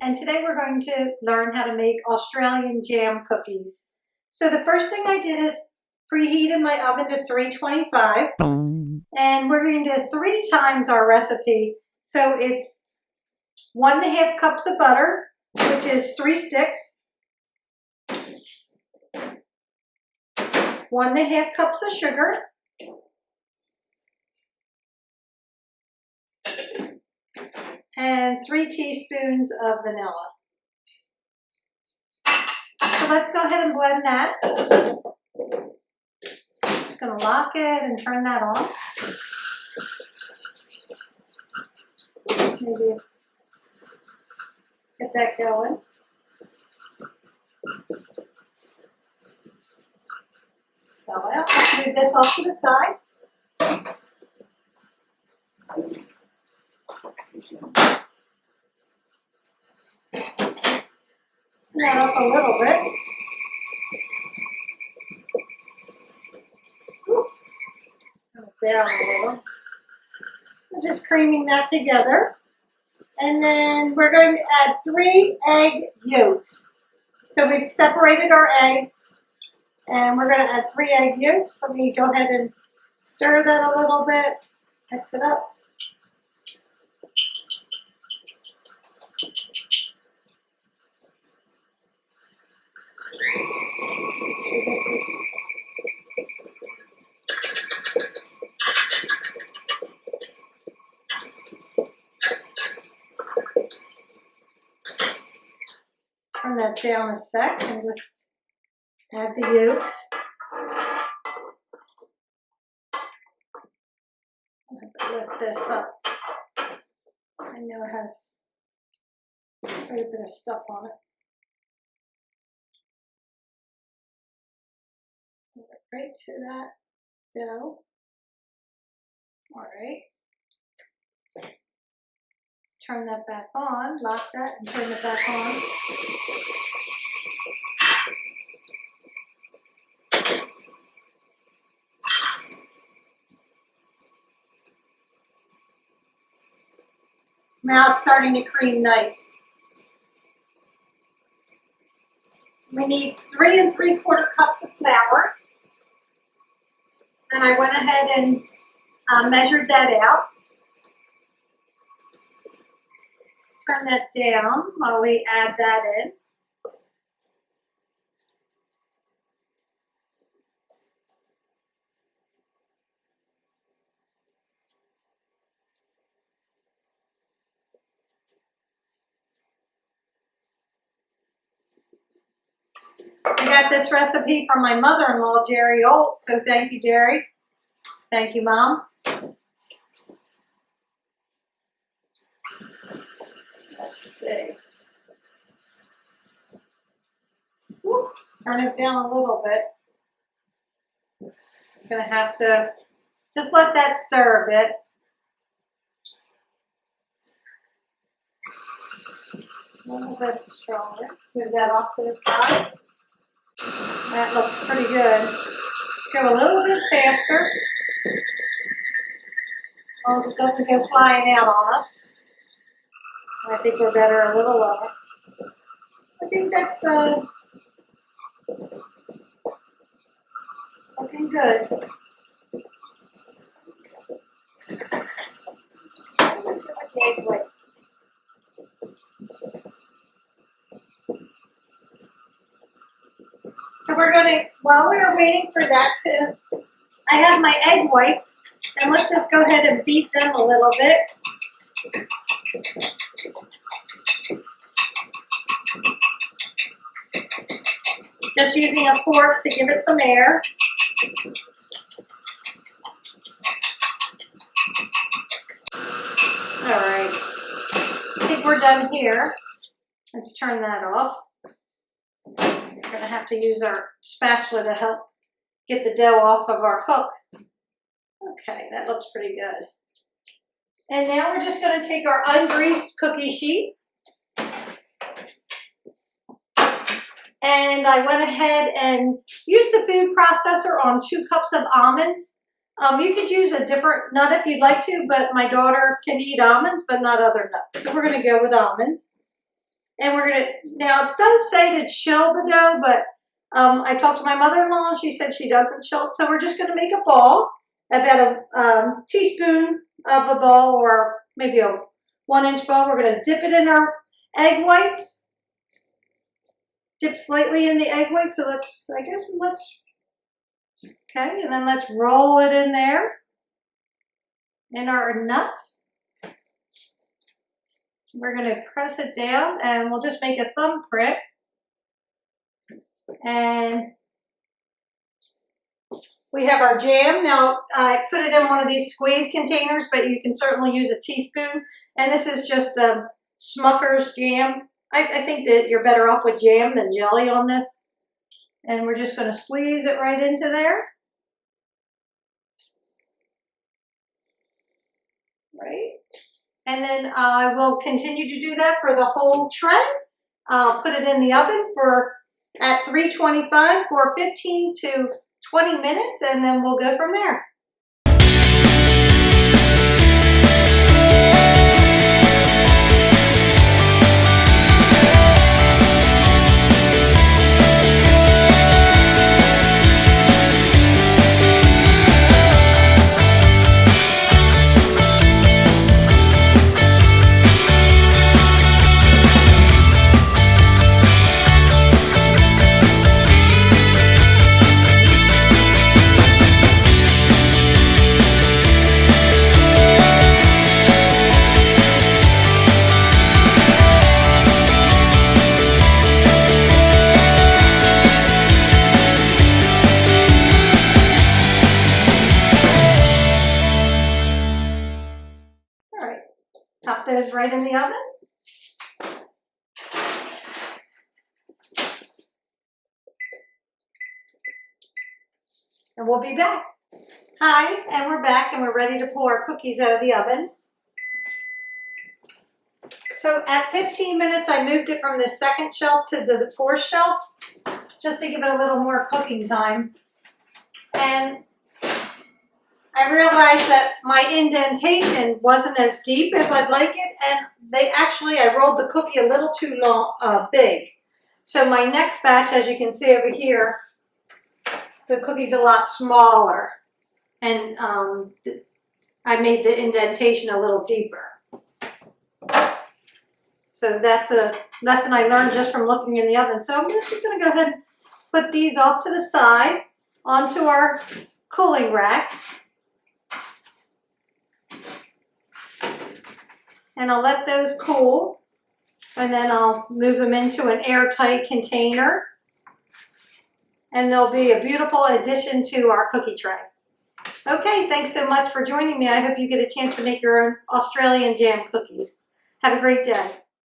and today we're going to learn how to make Australian jam cookies. So the first thing I did is preheated my oven to 325, and we're going to do 3 times our recipe. So it's 1.5 cups of butter, which is 3 sticks, 1.5 cups of sugar, and 3 teaspoons of vanilla. So let's go ahead and blend that. Just going to lock it and turn that on. Maybe get that going. So I'll move this off to the side. That up a little bit. Down a little. I'm just creaming that together. And then we're going to add 3 egg yolks. So we've separated our eggs, and we're going to add 3 egg yolks. Let me go ahead and stir that a little bit, mix it up. Turn that down a sec and just add the yolks. I have to lift this up. I know it has quite a bit of stuff on it. Put it right to that dough. All right. Turn that back on, lock that, and turn it back on. Now it's starting to cream nice. We need 3 3/4 cups of flour. And I went ahead and measured that out. Turn that down while we add that in. I got this recipe from my mother-in-law, Jerry Olt, so thank you, Jerry. Thank you, Mom. Let's see. Woo. Turn it down a little bit. I'm going to have to just let that stir a bit. A little bit stronger. Move that off to the side. That looks pretty good. Go a little bit faster. Oh, it doesn't go flying out on us. I think we're better a little lower. I think that's looking good. Okay, so we're going to, while we're waiting for that to, I have my egg whites, and let's just go ahead and beat them a little bit. Just using a fork to give it some air. All right, I think we're done here. Let's turn that off. We're going to have to use our spatula to help get the dough off of our hook. Okay, that looks pretty good. And now we're just going to take our ungreased cookie sheet. And I went ahead and used the food processor on 2 cups of almonds. You could use a different nut if you'd like to, but my daughter can eat almonds, but not other nuts. So we're going to go with almonds. And we're gonna, now it does say to chill the dough, but I talked to my mother-in-law and she said she doesn't chill it. So we're just gonna make a ball, about a teaspoon of a ball or maybe a 1-inch ball. We're gonna dip it in our egg whites. Dip slightly in the egg whites. So let's, okay, and then let's roll it in there. In our nuts. We're going to press it down and we'll just make a thumbprint. And we have our jam. Now I put it in one of these squeeze containers, but you can certainly use a teaspoon. And this is just Smucker's jam. I think that you're better off with jam than jelly on this. And we're just going to squeeze it right into there. Right? And then I will continue to do that for the whole tray. I'll put it in the oven at 325 for 15 to 20 minutes, and then we'll go from there. Pop those right in the oven. And we'll be back. Hi, and we're back and we're ready to pull our cookies out of the oven. So at 15 minutes, I moved it from the second shelf to the fourth shelf, just to give it a little more cooking time. And I realized that my indentation wasn't as deep as I'd like it, and I rolled the cookie a little too big. So my next batch, as you can see over here, the cookie's a lot smaller, and I made the indentation a little deeper. So that's a lesson I learned just from looking in the oven. So I'm just going to go ahead and put these off to the side onto our cooling rack. And I'll let those cool, and then I'll move them into an airtight container, and they'll be a beautiful addition to our cookie tray. Okay, thanks so much for joining me. I hope you get a chance to make your own Australian jam cookies. Have a great day.